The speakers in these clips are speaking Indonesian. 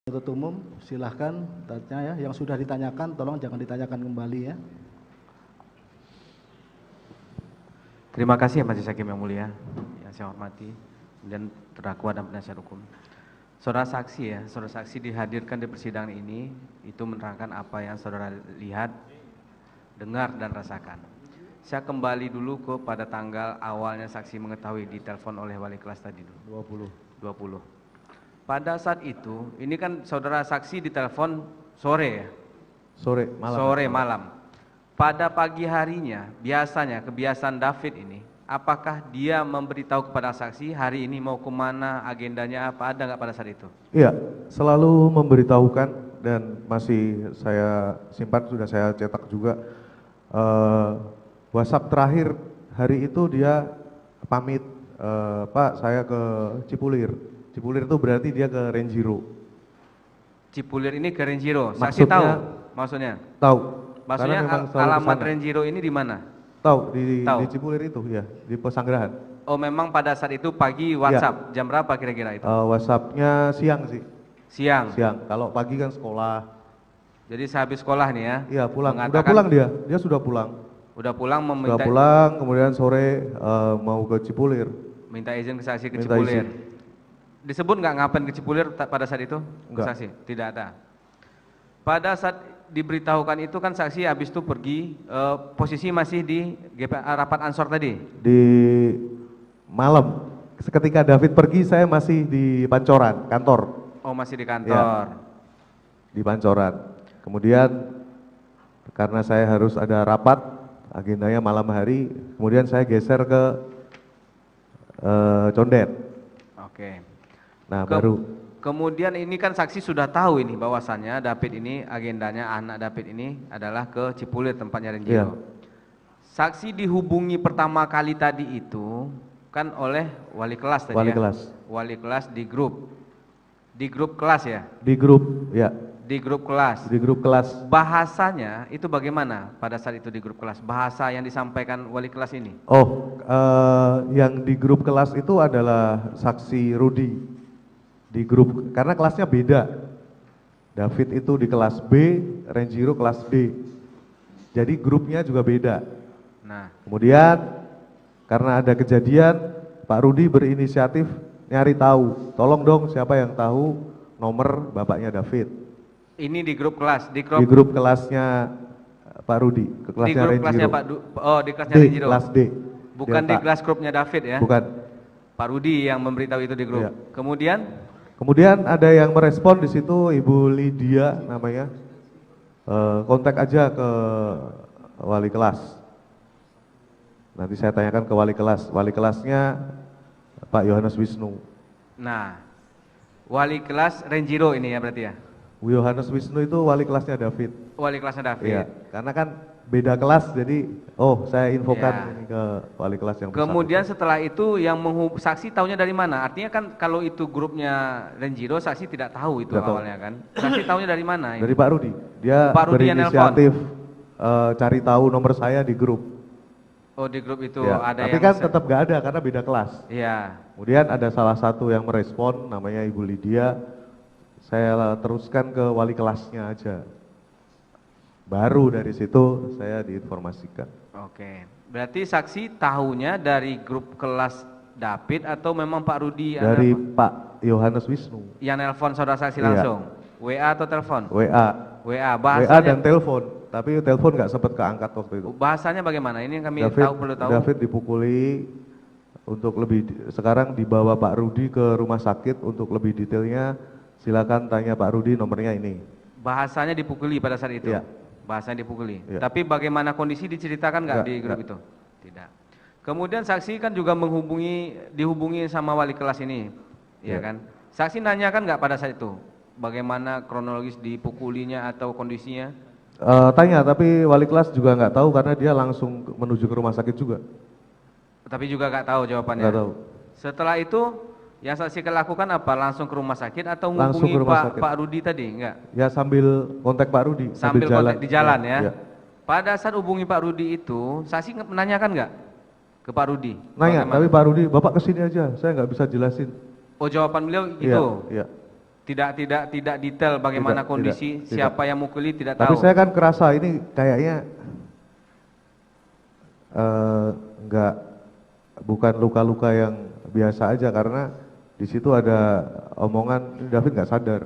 Penuntut umum, silahkan tanya ya. Yang sudah ditanyakan, tolong jangan ditanyakan kembali ya. Terima kasih ya Majelis Hakim yang mulia, yang saya hormati, dan terdakwa dan penasihat hukum. Saudara saksi ya, saudara saksi dihadirkan di persidangan ini, itu menerangkan apa yang saudara lihat, dengar, dan rasakan. Saya kembali dulu kepada tanggal awalnya saksi mengetahui ditelepon oleh wali kelas tadi dulu. 20. Pada saat itu, ini kan saudara saksi ditelepon sore ya? Sore malam. Pada pagi harinya, biasanya kebiasaan David ini, apakah dia memberitahu kepada saksi hari ini mau kemana, agendanya apa, ada nggak pada saat itu? Iya, selalu memberitahukan dan masih saya simpan, sudah saya cetak juga. WhatsApp terakhir hari itu dia pamit, Pak saya ke Cipulir. Cipulir itu berarti dia ke Renjiro. Cipulir ini ke Renjiro, saksi tahu maksudnya? Tahu. Maksudnya alamat Renjiro ini di mana? Tahu, di Cipulir itu ya, di Pesanggerahan. Oh memang pada saat itu pagi WhatsApp, ya. Jam berapa kira-kira itu? WhatsAppnya siang sih. Siang? Siang, kalau pagi kan sekolah. Jadi sehabis sekolah nih ya? Iya pulang, udah pulang dia sudah pulang. Udah pulang meminta... Udah pulang, kemudian sore mau ke Cipulir. Minta izin ke saksi ke Cipulir. Izin. Disebut nggak ngapain ke Cipulir pada saat itu? Enggak. Saksi? Tidak ada. Pada saat diberitahukan itu kan saksi habis itu pergi, posisi masih di rapat Ansor tadi? Di malam. Ketika David pergi saya masih di Pancoran, kantor. Oh masih di kantor? Ya, di Pancoran. Kemudian karena saya harus ada rapat, agendanya malam hari, kemudian saya geser ke Condet. Oke. Nah baru. Kemudian ini kan saksi sudah tahu ini bahwasannya David ini agendanya anak David ini adalah ke Cipulir tempatnya Renjiro. Yeah. Saksi dihubungi pertama kali tadi itu kan oleh wali kelas tadi wali ya. Kelas. Wali kelas di grup kelas ya. Di grup ya. Di grup kelas. Di grup kelas. Bahasanya itu bagaimana pada saat itu di grup kelas? Bahasa yang disampaikan wali kelas ini? Oh, yang di grup kelas itu adalah saksi Rudi. Di grup, karena kelasnya beda. David itu di kelas B, Renjiro kelas D. Jadi grupnya juga beda. Nah, kemudian karena ada kejadian, Pak Rudi berinisiatif nyari tahu. Tolong dong siapa yang tahu nomor bapaknya David. Ini di grup kelas, di grup kelasnya Pak Rudi, ke kelasnya di grup Renjiro. Kelasnya Pak di kelasnya Renjiro. Kelas D. Bukan Delta. Di kelas grupnya David ya? Bukan. Pak Rudi yang memberitahu itu di grup. Iya. Kemudian ada yang merespon di situ, Ibu Lydia namanya, kontak aja ke wali kelas. Nanti saya tanyakan ke wali kelas. Wali kelasnya Pak Yohanes Wisnu. Nah, wali kelas Renjiro ini ya berarti ya? Yohanes Wisnu itu wali kelasnya David. Wali kelasnya David. Iya, karena kan beda kelas, jadi saya infokan ini ke wali kelas yang kemudian setelah itu yang saksi tahunya dari mana? Artinya kan kalau itu grupnya Renjiro, saksi tidak tahu itu awalnya kan? Saksi tahunya dari mana? Dari Pak Rudi. Dia berinisiatif cari tahu nomor saya di grup. Oh di grup itu ya, ada tapi yang... kan tetap gak ada karena beda kelas. Iya. Kemudian ada salah satu yang merespon namanya Ibu Lydia, saya teruskan ke wali kelasnya aja. Baru dari situ saya diinformasikan. Oke, berarti saksi tahunya dari grup kelas David atau memang Pak Rudi? Dari Pak Yohanes Wisnu. Yang nelpon saudara saksi langsung? WA atau telepon? WA. Bahasanya... WA dan telepon, tapi telepon nggak sempat keangkat waktu itu. Bahasanya bagaimana? Ini yang kami perlu tahu. David dipukuli, untuk lebih sekarang dibawa Pak Rudi ke rumah sakit untuk lebih detailnya. Silakan tanya Pak Rudi, nomornya ini. Bahasanya dipukuli pada saat itu? Iya. Bahasanya dipukuli. Ya. Tapi bagaimana kondisi diceritakan nggak di grup itu? Tidak. Kemudian saksi kan juga dihubungi sama wali kelas ini, ya kan? Saksi nanyakan nggak pada saat itu, bagaimana kronologis dipukulinya atau kondisinya? Tanya, tapi wali kelas juga nggak tahu karena dia langsung menuju ke rumah sakit juga. Tapi juga nggak tahu jawabannya. Nggak tahu. Setelah itu yang saksi lakukan apa? Langsung ke rumah sakit atau menghubungi Pak Rudi tadi? Enggak? Ya sambil kontak Pak Rudi. Sambil kontak di jalan ya? Pada saat hubungi Pak Rudi itu, saksi menanyakan nggak ke Pak Rudi? Nanya, tapi Pak Rudi, Bapak kesini aja, saya nggak bisa jelasin. Oh jawaban beliau gitu? Iya. Tidak detail bagaimana Tidak, kondisi, tidak. siapa yang mukuli tidak Tapi tahu. saya kan kerasa ini kayaknya enggak, bukan luka-luka yang biasa aja, karena di situ ada omongan ini David nggak sadar.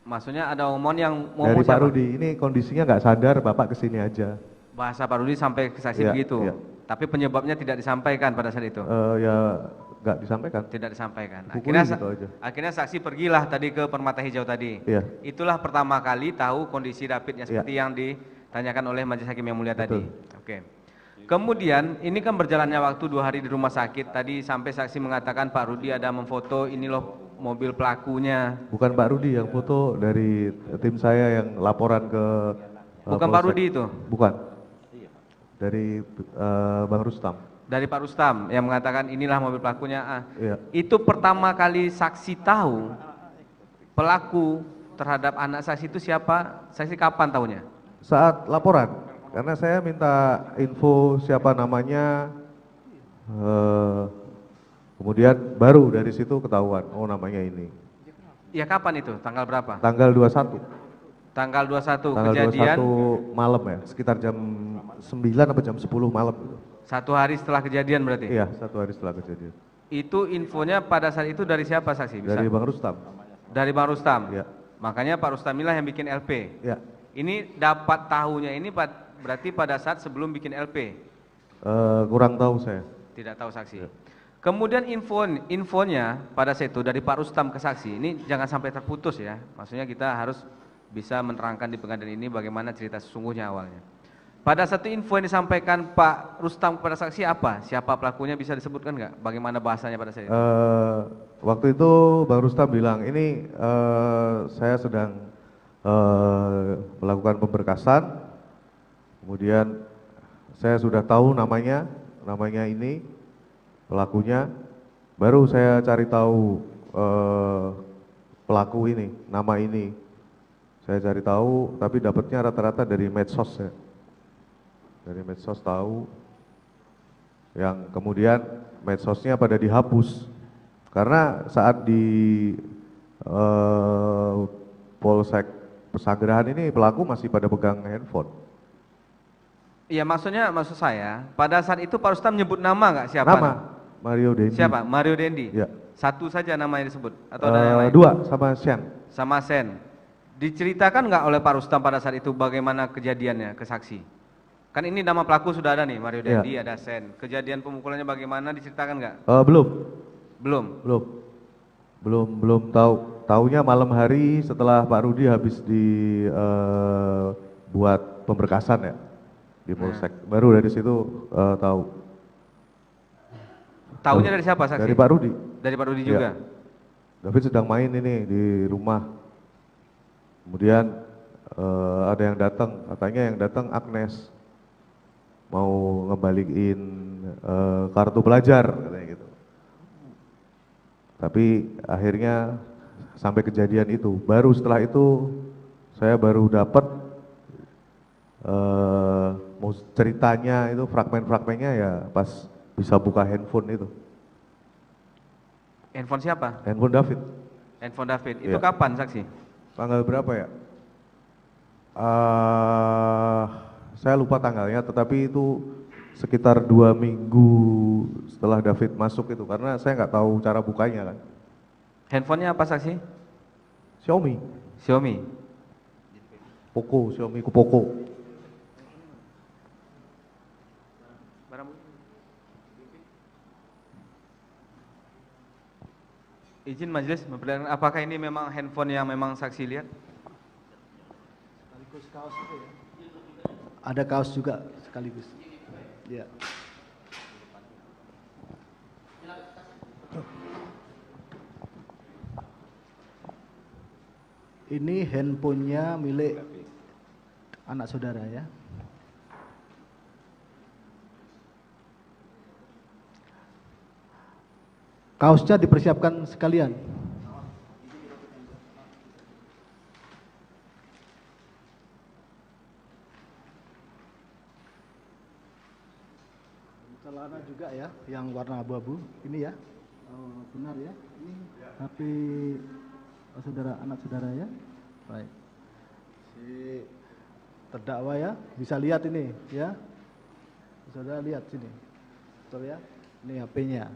Maksudnya ada omongan yang Dari ngomong Pak siapa? Rudi, ini kondisinya nggak sadar, Bapak kesini aja. Bahasa Pak Rudi sampai ke saksi Iya, begitu. iya. Tapi penyebabnya tidak disampaikan pada saat itu. Ya nggak disampaikan. Tidak disampaikan. Pukuli gitu aja. Akhirnya saksi pergilah tadi ke Permata Hijau tadi. Iya. Itulah pertama kali tahu kondisi David yang seperti yang ditanyakan oleh Majelis Hakim yang mulia tadi. Betul. Oke. Kemudian ini kan berjalannya waktu 2 hari di rumah sakit tadi sampai saksi mengatakan Pak Rudi ada memfoto ini loh mobil pelakunya. Bukan Pak Rudi yang foto, dari tim saya yang laporan ke Bukan Pak Polsek. Rudi itu? Bukan. Dari Bang Rustam. Dari Pak Rustam yang mengatakan inilah mobil pelakunya. Iya. Itu pertama kali saksi tahu pelaku terhadap anak saksi itu siapa? Saksi kapan tahunya? Saat laporan, karena saya minta info siapa namanya, kemudian baru dari situ ketahuan, oh namanya ini. Ya kapan itu? Tanggal berapa? Tanggal 21. Tanggal 21 Tanggal kejadian 21 malam ya, sekitar jam 9 atau jam 10 malam gitu. 1 hari setelah kejadian berarti? Iya, 1 hari setelah kejadian. Itu infonya pada saat itu dari siapa saksi? Bisa? Dari Bang Rustam. Dari Bang Rustam? Iya. Makanya Pak Rustamilah yang bikin LP? Iya. Ini dapat tahunya ini berarti pada saat sebelum bikin LP? Kurang tahu saya. Tidak tahu saksi. Kemudian infonya pada saat itu dari Pak Rustam ke saksi, ini jangan sampai terputus ya. Maksudnya kita harus bisa menerangkan di pengadilan ini bagaimana cerita sesungguhnya awalnya. Pada satu info yang disampaikan Pak Rustam kepada saksi apa? Siapa pelakunya bisa disebutkan nggak? Bagaimana bahasanya pada saat itu? Waktu itu Bang Rustam bilang, ini saya sedang melakukan pemberkasan, kemudian saya sudah tahu namanya ini, pelakunya, baru saya cari tahu pelaku ini, nama ini. Saya cari tahu, tapi dapatnya rata-rata dari medsos ya. Dari medsos tahu, yang kemudian medsosnya pada dihapus. Karena saat di Polsek Pesanggerahan ini pelaku masih pada pegang handphone. Iya maksud saya, pada saat itu Pak Rustam nyebut nama nggak siapa? Nama Mario Dendi. Siapa? Mario Dendi? Ya. Satu saja nama yang disebut? Atau ada yang lain? 2 sama Sian. Sama Sen. Diceritakan nggak oleh Pak Rustam pada saat itu bagaimana kejadiannya ke saksi? Kan ini nama pelaku sudah ada nih, Mario Dendi, ada Sen. Kejadian pemukulannya bagaimana diceritakan nggak? Belum tahu. Taunya malam hari setelah Pak Rudi habis buat pemberkasan ya di Polsek. Baru dari situ tahu. Taunya dari siapa saksi? Dari Pak Rudi. Dari Pak Rudi juga? David sedang main ini di rumah. Kemudian ada yang datang, katanya yang datang Agnes. Mau ngebalikin kartu pelajar katanya gitu. Tapi akhirnya sampai kejadian itu, baru setelah itu saya baru dapat mau ceritanya itu fragmen-fragmennya ya pas bisa buka handphone itu. Handphone siapa? Handphone David. Handphone David. Itu Iya. kapan saksi? Tanggal berapa ya? Saya lupa tanggalnya, tetapi itu sekitar 2 minggu setelah David masuk itu, karena saya nggak tahu cara bukanya kan. Handphonenya apa saksi? Xiaomi, Xiaomi Poco. Izin majelis memperlihatkan apakah ini memang handphone yang memang saksi lihat? Sekaligus kaos itu ya. Ada kaos juga sekaligus. Ya. Ini handphonenya milik anak saudara ya. Kaosnya dipersiapkan sekalian. Celana juga ya, yang warna abu-abu. Ini ya, benar ya. Ini HP Oh, saudara, anak saudara ya. Baik. Si terdakwa ya, bisa lihat ini ya. Saudara lihat sini. Betul ya? Ini HP-nya.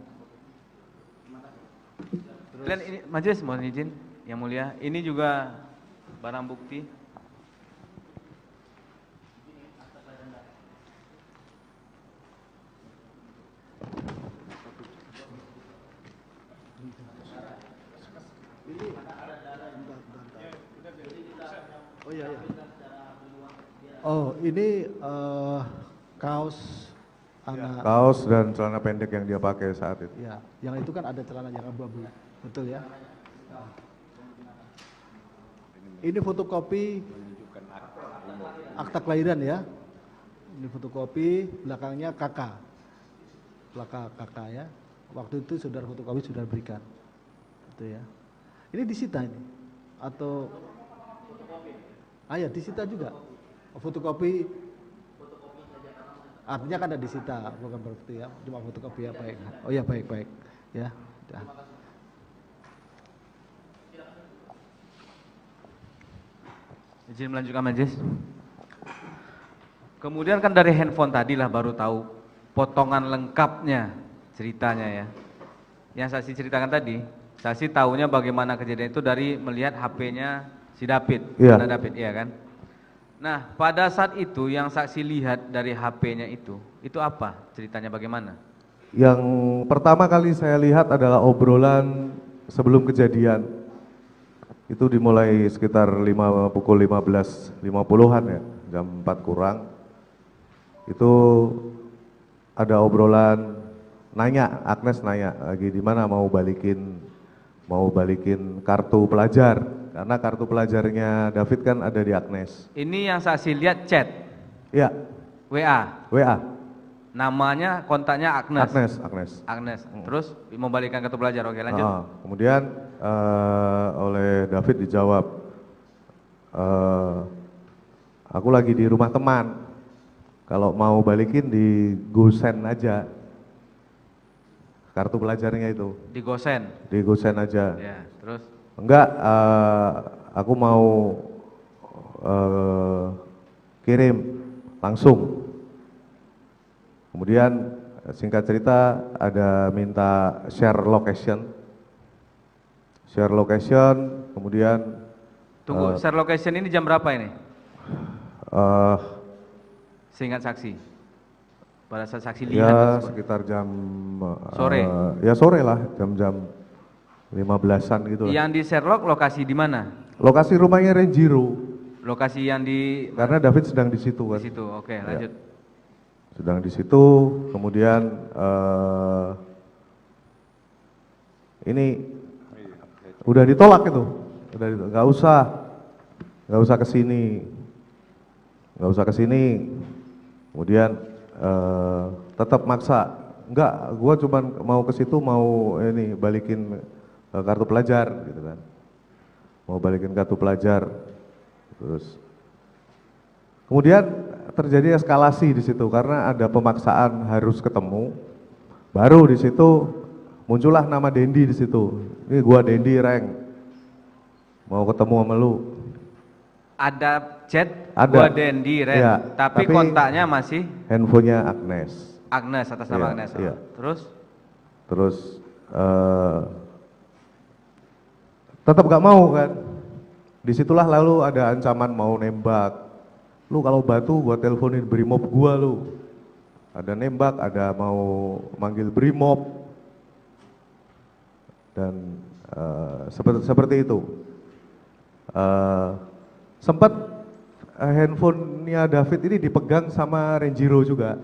Dan ini majelis mohon izin yang mulia, ini juga barang bukti. Oh iya, iya. Oh ini kaos anak. Kaos dan celana pendek yang dia pakai saat itu. Ya, yang itu kan ada celana yang abu-abu, betul ya? Ini fotokopi akta kelahiran ya. Ini fotokopi, belakangnya kakak, belakang kakak ya. Waktu itu saudara fotokopi sudah berikan, gitu ya. Ini disita ini atau? Ah ya, disita juga. Fotokopi. Artinya kan ada disita, bukan berarti ya, cuma fotokopi ya, baik. Oh ya, baik ya. Dah. Izin melanjutkan majelis. Kemudian kan dari handphone tadi lah baru tahu potongan lengkapnya ceritanya ya. Yang saksi ceritakan tadi, saksi tahunya bagaimana kejadian itu dari melihat HP-nya si David, Iya. anak David, iya kan? Nah, pada saat itu yang saksi lihat dari HP-nya itu apa? Ceritanya bagaimana? Yang pertama kali saya lihat adalah obrolan sebelum kejadian. Itu dimulai sekitar pukul 15.50-an ya, jam 4 kurang. Itu ada obrolan nanya, Agnes nanya lagi di mana mau balikin kartu pelajar, karena kartu pelajarnya David kan ada di Agnes. Ini yang saksi lihat chat, Iya, WA, WA, namanya kontaknya Agnes. Agnes. Terus membalikan kartu pelajar, oke lanjut. Kemudian oleh David dijawab, aku lagi di rumah teman, kalau mau balikin di GoSend aja, kartu pelajarnya itu. Di GoSend. Di GoSend aja. Ya, terus Enggak, aku mau kirim langsung. Kemudian singkat cerita ada minta share location, kemudian tunggu, share location ini jam berapa ini? Seingat saksi. Pada saat saksi lihat ya tersebut. sekitar jam Sore. Ya sore lah, jam 15-an gitu lah. Yang di Sherlock lokasi di mana? Lokasi rumahnya Renjiro, Lokasi yang di karena David sedang di situ kan. situ. Oke, lanjut. Sedang di situ, kemudian ini udah ditolak itu, nggak usah kesini, kemudian tetap maksa, enggak, gua cuman mau ke situ mau ini balikin kartu pelajar gitu kan, mau balikin kartu pelajar, terus kemudian terjadi eskalasi di situ karena ada pemaksaan harus ketemu, baru di situ muncullah nama Dendi di situ. Ini gua Dendi Reng, mau ketemu sama lu. Ada chat Ada. gua Dendi Ren, Iya, tapi kontaknya masih handphonenya Agnes. Agnes, atas nama Iya, Agnes. iya. Terus tetap gak mau kan. Disitulah lalu ada ancaman mau nembak. Lu kalau batu gua teleponin Brimob gua lu. Ada nembak, ada mau manggil Brimob. Dan seperti itu. Sempat handphonenya David ini dipegang sama Renjiro juga.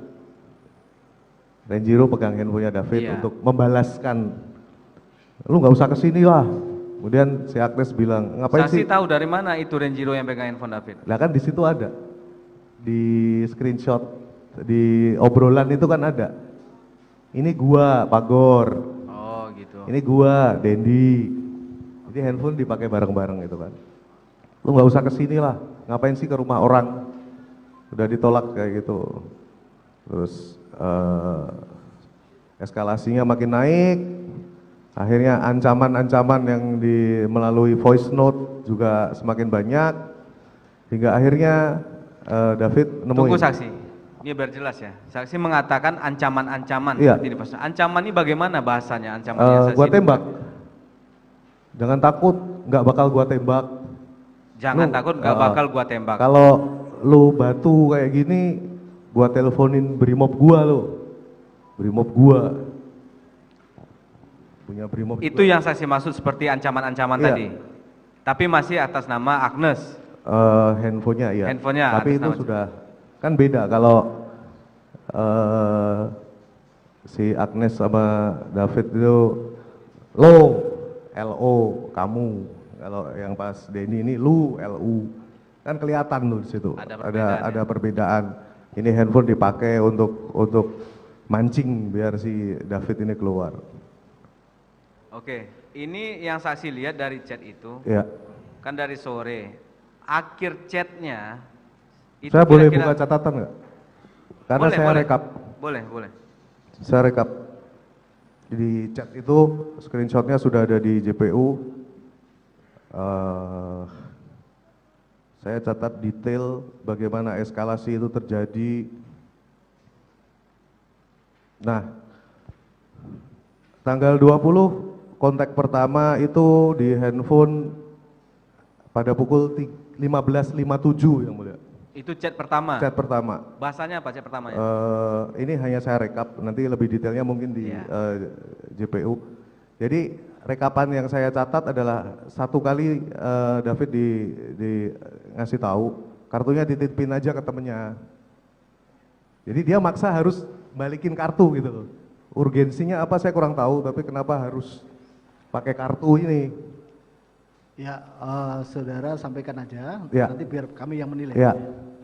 Renjiro pegang handphonenya David Iya. untuk membalaskan. Lu nggak usah kesini lah. Kemudian si Agnes bilang, ngapain saksi sih? tahu dari mana itu Renjiro yang pegang handphone David? Lah kan di situ ada. Di screenshot, di obrolan itu kan ada. Ini gua, Pagor. Oh gitu. Ini gua, Dendi. Jadi handphone dipakai bareng-bareng gitu kan. Lu nggak usah kesini lah, ngapain sih ke rumah orang? Udah ditolak kayak gitu. Terus eskalasinya makin naik. Akhirnya ancaman-ancaman yang melalui voice note juga semakin banyak, hingga akhirnya David nemuin. Tunggu saksi, ini biar jelas ya. Saksi mengatakan ancaman-ancaman. Iya. Ancaman ini bagaimana bahasanya? Ancaman yang saksi Gua tembak. Jangan takut, nggak bakal gua tembak. Jangan Lu, takut, nggak bakal gua tembak. Kalau lu batu kayak gini, gua teleponin Brimob gua lo. Brimob gua. Punya Brimob. Itu yang saksi maksud seperti ancaman-ancaman Iya. tadi. Tapi masih atas nama Agnes. Handphonenya ya. Handphonenya Tapi atas itu nama- sudah kan beda kalau si Agnes sama David itu LO kamu. Kalau yang pas Denny ini lu LU. Kan kelihatan tuh di situ. Ada perbedaan. Ini handphone dipakai untuk mancing biar si David ini keluar. Oke, ini yang saksi lihat dari chat itu. Ya. Kan dari sore. Akhir chatnya itu Saya boleh kira-kira- buka catatan nggak? Karena Boleh, saya boleh. rekap. Boleh. Saya rekap. Di chat itu screenshotnya sudah ada di JPU. Saya catat detail bagaimana eskalasi itu terjadi. Nah, tanggal 20 kontak pertama itu di handphone pada pukul 15.57 yang mulia. Itu chat pertama. Chat pertama. Bahasanya apa chat pertamanya? Ini hanya saya rekap, nanti lebih detailnya mungkin di JPU. Jadi rekapan yang saya catat adalah satu kali David di ngasih tahu, kartunya dititipin aja ke temennya. Jadi dia maksa harus balikin kartu gitu loh. Urgensinya apa saya kurang tahu, tapi kenapa harus pakai kartu ini? Ya, saudara sampaikan aja, Ya. nanti biar kami yang menilai. Ya.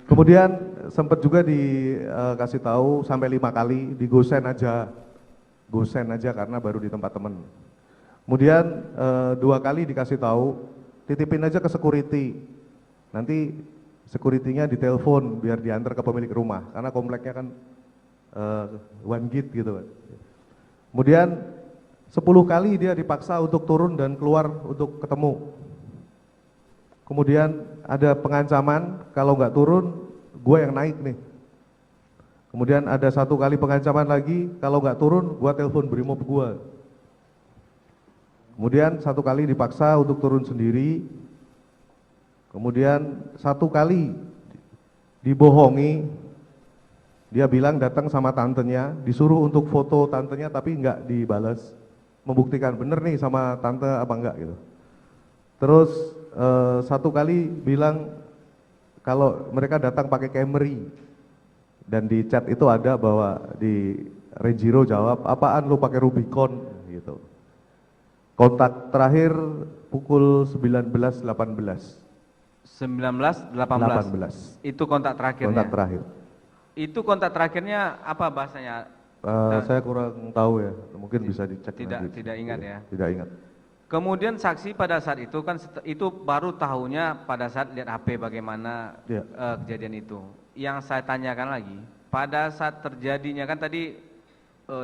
Kemudian sempat juga dikasih tahu sampai 5 kali di gosen aja karena baru di tempat temen. Kemudian 2 kali dikasih tahu titipin aja ke security, nanti security-nya ditelepon biar diantar ke pemilik rumah karena kompleknya kan one gate gitu kan. Kemudian 10 kali dia dipaksa untuk turun dan keluar untuk ketemu. Kemudian ada pengancaman kalau nggak turun gue yang naik nih. Kemudian ada 1 kali pengancaman lagi kalau nggak turun gue telepon Brimob gue. Kemudian 1 kali dipaksa untuk turun sendiri. Kemudian 1 kali dibohongi, dia bilang datang sama tantenya, disuruh untuk foto tantenya tapi nggak dibalas, membuktikan bener nih sama tante apa enggak gitu. Terus 1 kali bilang kalau mereka datang pakai Camry, dan di chat itu ada bahwa di Renjiro jawab apaan lu pakai Rubicon gitu. Kontak terakhir pukul 19.18. 19.18. Itu kontak terakhirnya. Kontak terakhir. Itu kontak terakhirnya apa bahasanya? Saya kurang tahu ya, mungkin bisa dicek. Tidak ingat ya. Tidak ingat. Kemudian saksi pada saat itu kan itu baru tahunya pada saat lihat HP bagaimana kejadian itu. Yang saya tanyakan lagi, pada saat terjadinya kan tadi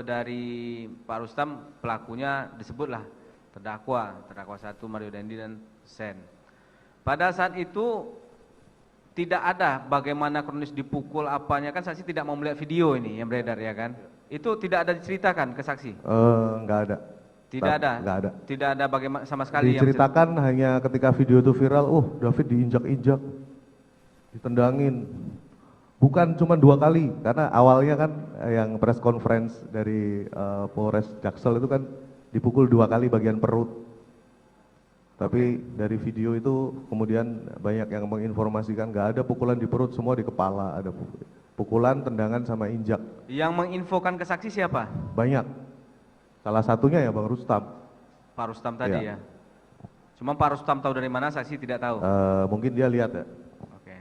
dari Pak Rustam pelakunya disebutlah terdakwa 1 Mario Dandi dan Sen. Pada saat itu tidak ada bagaimana kronis dipukul apanya, kan saksi tidak mau melihat video ini yang beredar ya kan? Itu tidak ada diceritakan ke saksi? Enggak ada. Tidak ada. Enggak ada. Tidak ada bagaimana sama sekali diceritakan hanya ketika video itu viral, David diinjak-injak, ditendangin. Bukan cuma 2 kali, karena awalnya kan yang press conference dari Polres Jaksel itu kan dipukul 2 kali bagian perut. Tapi dari video itu kemudian banyak yang menginformasikan nggak ada pukulan di perut, semua di kepala, ada pukulan, tendangan sama injak. Yang menginfokan ke saksi siapa? Banyak. Salah satunya ya Bang Rustam. Pak Rustam tadi ya. Cuma Pak Rustam tahu dari mana, saksi tidak tahu. Mungkin dia lihat ya. Oke.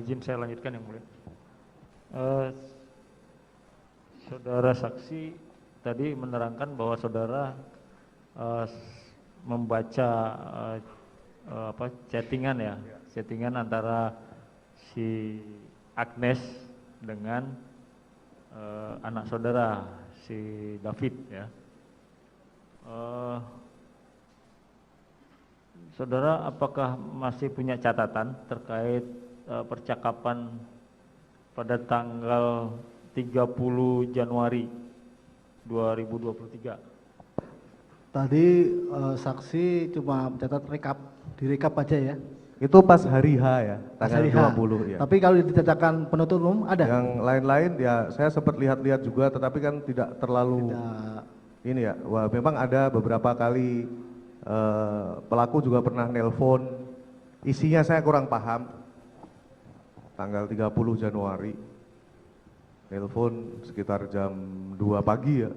Izin saya lanjutkan yang mulia. Saudara saksi tadi menerangkan bahwa saudara membaca chattingan ya, chattingan antara si Agnes dengan anak saudara si David ya. Saudara apakah masih punya catatan terkait percakapan pada tanggal 30 Januari 2023? Tadi saksi cuma mencatat direkap aja ya. Itu pas hari H ya, Pas tanggal hari H. 20 ya. Tapi kalau dicatatkan penuntut umum ada? Yang lain-lain ya saya sempat lihat-lihat juga, tetapi kan tidak terlalu Tidak. ini ya. Wah, memang ada beberapa kali pelaku juga pernah nelpon, isinya saya kurang paham. Tanggal 30 Januari, nelpon sekitar jam 2 pagi ya.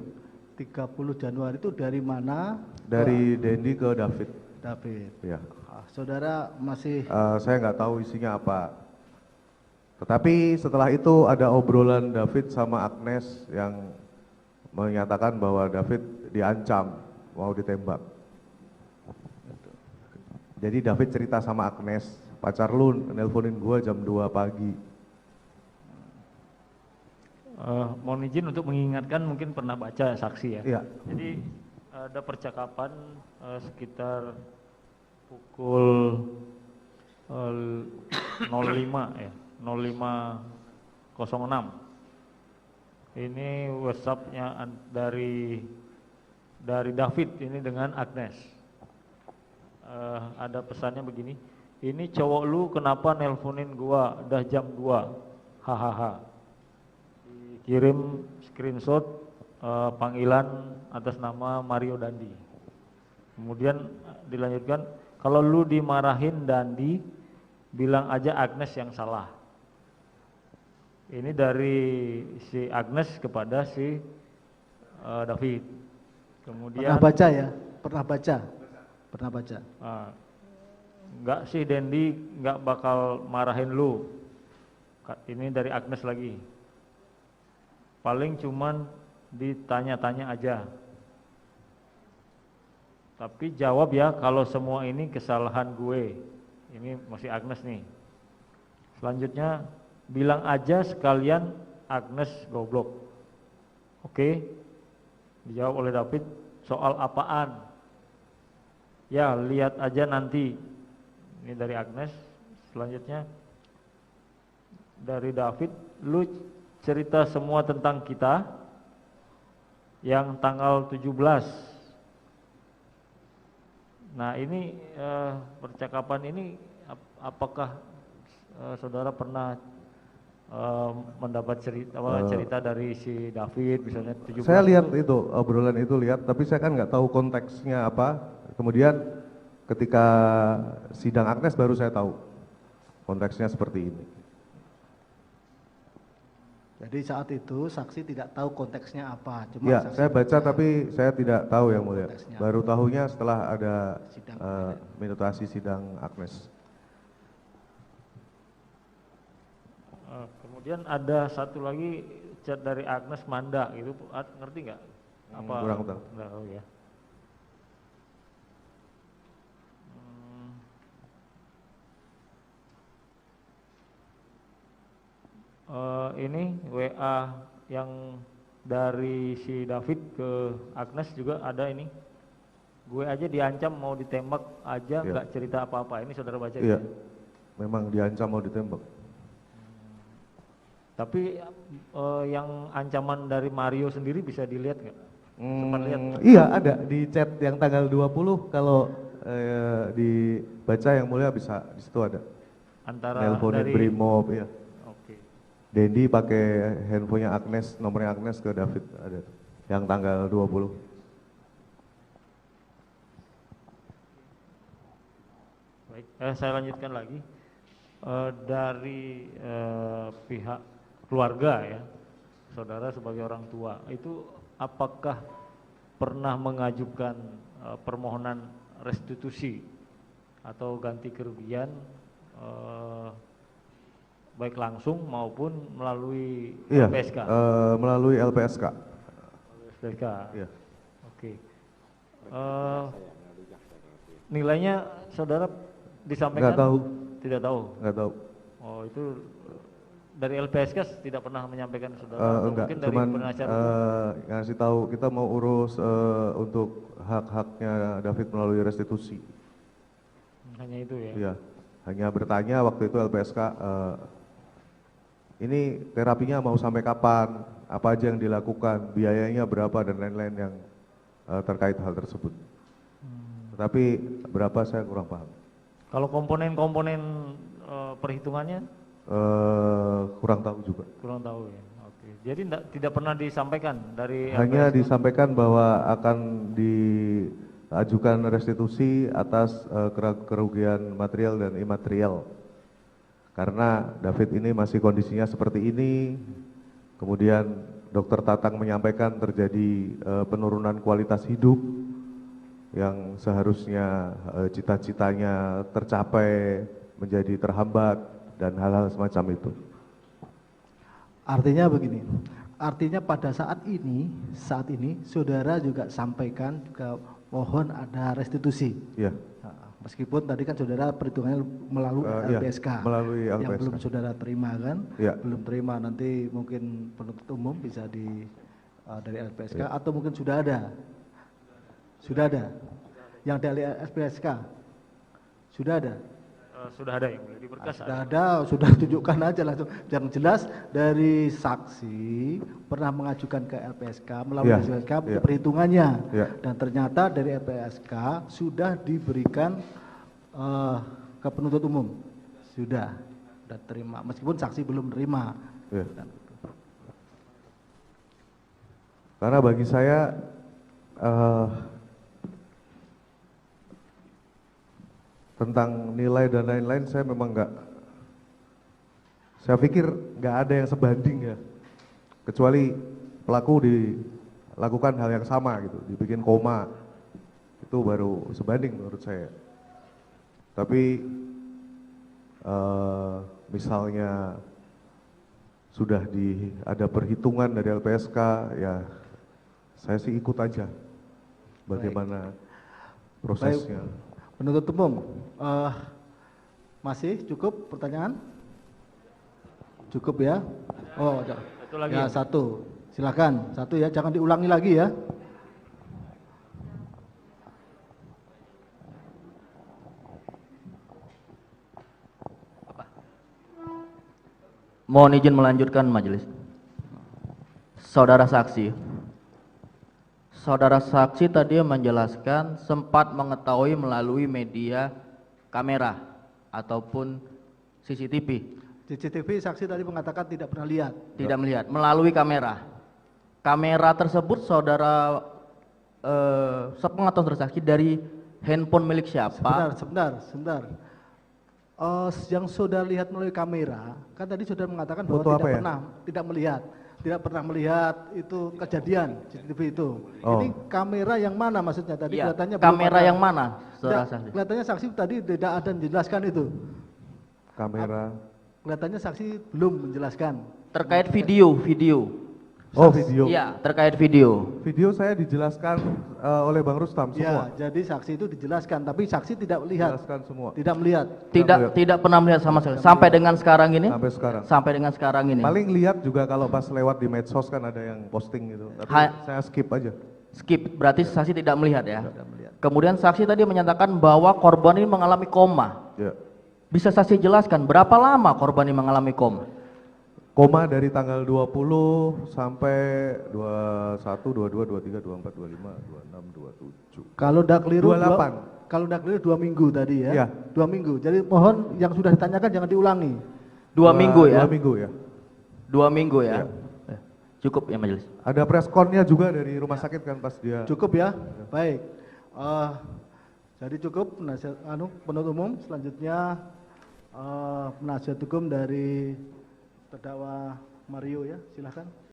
30 Januari itu dari mana? Dari Dendi ke David. David. Ya. Saudara masih Saya nggak tahu isinya apa. Tetapi setelah itu ada obrolan David sama Agnes yang menyatakan bahwa David diancam mau ditembak. Jadi David cerita sama Agnes, pacar lu nelponin gua jam 2 pagi. Mohon izin untuk mengingatkan, mungkin pernah baca saksi ya. Iya. Jadi ada percakapan sekitar pukul 05 ya, 05.06. Ini WhatsApp-nya dari David ini dengan Agnes. Ada pesannya begini, ini cowok lu kenapa nelponin gua udah jam 2, hahaha. Kirim screenshot panggilan atas nama Mario Dandi. Kemudian dilanjutkan, kalau lu dimarahin Dandi, bilang aja Agnes yang salah. Ini dari si Agnes kepada si David. Kemudian pernah baca ya? Pernah baca? Pernah baca? Enggak sih Dandi, enggak bakal marahin lu. Ini dari Agnes lagi. Paling cuman ditanya-tanya aja. Tapi jawab ya kalau semua ini kesalahan gue. Ini masih Agnes nih. Selanjutnya bilang aja sekalian Agnes goblok. Oke. Dijawab oleh David, soal apaan? Ya lihat aja nanti. Ini dari Agnes. Selanjutnya dari David, lu cerita semua tentang kita yang tanggal 17. Nah ini percakapan ini apakah saudara pernah mendapat cerita dari si David misalnya 17? Saya lihat itu obrolan itu tapi saya kan nggak tahu konteksnya apa. Kemudian ketika sidang Agnes baru saya tahu konteksnya seperti ini. Jadi saat itu saksi tidak tahu konteksnya apa. Cuma Ya, saksi saya baca tapi saya tidak tahu yang mulia. konteksnya. Baru tahunya setelah ada Sidang minutasi sidang Agnes. Kemudian ada satu lagi chat dari Agnes Manda gitu, ngerti nggak? Apa? Kurang tahu. Nggak tahu ya. Ini WA yang dari si David ke Agnes juga ada ini. Gue aja diancam mau ditembak aja, Iya. nggak cerita apa-apa. Ini saudara baca Iya, gitu? memang diancam mau ditembak. Tapi yang ancaman dari Mario sendiri bisa dilihat nggak? Sempat lihat? Iya, ada di chat yang tanggal 20 kalau dibaca yang mulia bisa di situ ada. Antara Nelponin dari Brimob, ya. Oke. Dendi pakai handphonenya Agnes, nomornya Agnes ke David ada. Yang tanggal 20. Baik, saya lanjutkan lagi. Dari pihak keluarga ya, saudara sebagai orang tua, itu apakah pernah mengajukan permohonan restitusi atau ganti kerugian baik langsung maupun melalui Iya, LPSK? melalui LPSK. LPSK. Iya. Oke. Nilainya saudara disampaikan? Nggak tahu. Tidak tahu. Nggak tahu. Oh itu dari LPSK tidak pernah menyampaikan ke saudara? Atau Enggak, mungkin dari cuman penasihat hukum? ngasih tahu kita mau urus untuk hak-haknya David melalui restitusi. Hanya itu ya? Iya, hanya bertanya waktu itu LPSK, ini terapinya mau sampai kapan, apa aja yang dilakukan, biayanya berapa dan lain-lain yang terkait hal tersebut. Tetapi berapa saya kurang paham. Kalau komponen-komponen perhitungannya? Kurang tahu juga. Kurang tahu ya. Oke. Jadi tidak pernah disampaikan dari Hanya LPSK? disampaikan bahwa akan diajukan restitusi atas kerugian material dan imaterial. Karena David ini masih kondisinya seperti ini, kemudian Dokter Tatang menyampaikan terjadi penurunan kualitas hidup yang seharusnya cita-citanya tercapai menjadi terhambat dan hal-hal semacam itu. Artinya begini, artinya pada saat ini saudara juga sampaikan ke mohon ada restitusi. Iya. Meskipun tadi kan saudara perhitungannya melalui Iya, LPSK, melalui yang LPSK. belum saudara terima kan, Iya. belum terima, nanti mungkin penuntut umum bisa dari LPSK Iya. atau mungkin sudah ada, yang dari LPSK sudah ada. Sudah ada yang boleh di berkas? Sudah ada, sudah tunjukkan aja langsung. Yang jelas dari saksi pernah mengajukan ke LPSK melalui Iya, LPSK iya. perhitungannya, Iya. dan ternyata dari LPSK sudah diberikan ke penuntut umum, sudah terima, meskipun saksi belum terima. Iya. Dan Karena bagi saya tentang nilai dan lain-lain saya memang saya pikir nggak ada yang sebanding ya, kecuali pelaku dilakukan hal yang sama gitu, dibikin koma, itu baru sebanding menurut saya. Tapi misalnya sudah ada perhitungan dari LPSK, ya saya sih ikut aja bagaimana prosesnya. penuntut umum, masih cukup pertanyaan? Cukup ya? Oh, ada. Satu lagi. Ya, satu. Silakan, satu ya, jangan diulangi lagi ya. Mohon izin melanjutkan majelis. Saudara saksi tadi menjelaskan sempat mengetahui melalui media kamera ataupun CCTV. CCTV saksi tadi mengatakan tidak pernah lihat. Tidak melihat, melalui kamera. Kamera tersebut saudara sepengetahuan saudara saksi dari handphone milik siapa? Sebentar. Yang saudara lihat melalui kamera, kan tadi saudara mengatakan bahwa Foto apa ya? tidak pernah melihat itu kejadian CCTV itu. Oh. Ini kamera yang mana maksudnya tadi? Iya, Kelihatannya belum kamera ada. yang mana saudara Tidak, saksi? kelihatannya saksi tadi tidak ada menjelaskan itu. Kamera. Kelihatannya saksi belum menjelaskan. Terkait video. Oh, video. Iya, terkait video. Video saya dijelaskan oleh Bang Rustam semua. Ya, jadi saksi itu dijelaskan, tapi saksi tidak melihat. Dijelaskan semua. Tidak melihat. Tidak pernah melihat sama sekali. Sampai dengan sekarang ini? Sampai sekarang. Sampai dengan sekarang ini. Paling lihat juga kalau pas lewat di medsos kan ada yang posting gitu. Tapi saya skip aja. Skip, berarti saksi tidak melihat ya. Tidak melihat. Kemudian saksi tadi menyatakan bahwa korban ini mengalami koma. Ya. Bisa saksi jelaskan berapa lama korban ini mengalami koma? Koma dari tanggal 20 sampai 21, 22, 23, 24, 25, 26, 27. Kalau tidak keliru 28. Kalau tidak keliru 2 minggu tadi ya. Iya. 2 minggu. Jadi mohon yang sudah ditanyakan jangan diulangi. 2 minggu ya? 2 minggu ya. 2 minggu ya? Iya. Cukup ya majelis. Ada pressconnya juga dari rumah sakit kan pas dia. Cukup ya. Baik. Jadi cukup penuntut umum. Selanjutnya penasihat hukum dari terdakwa Mario ya, silahkan.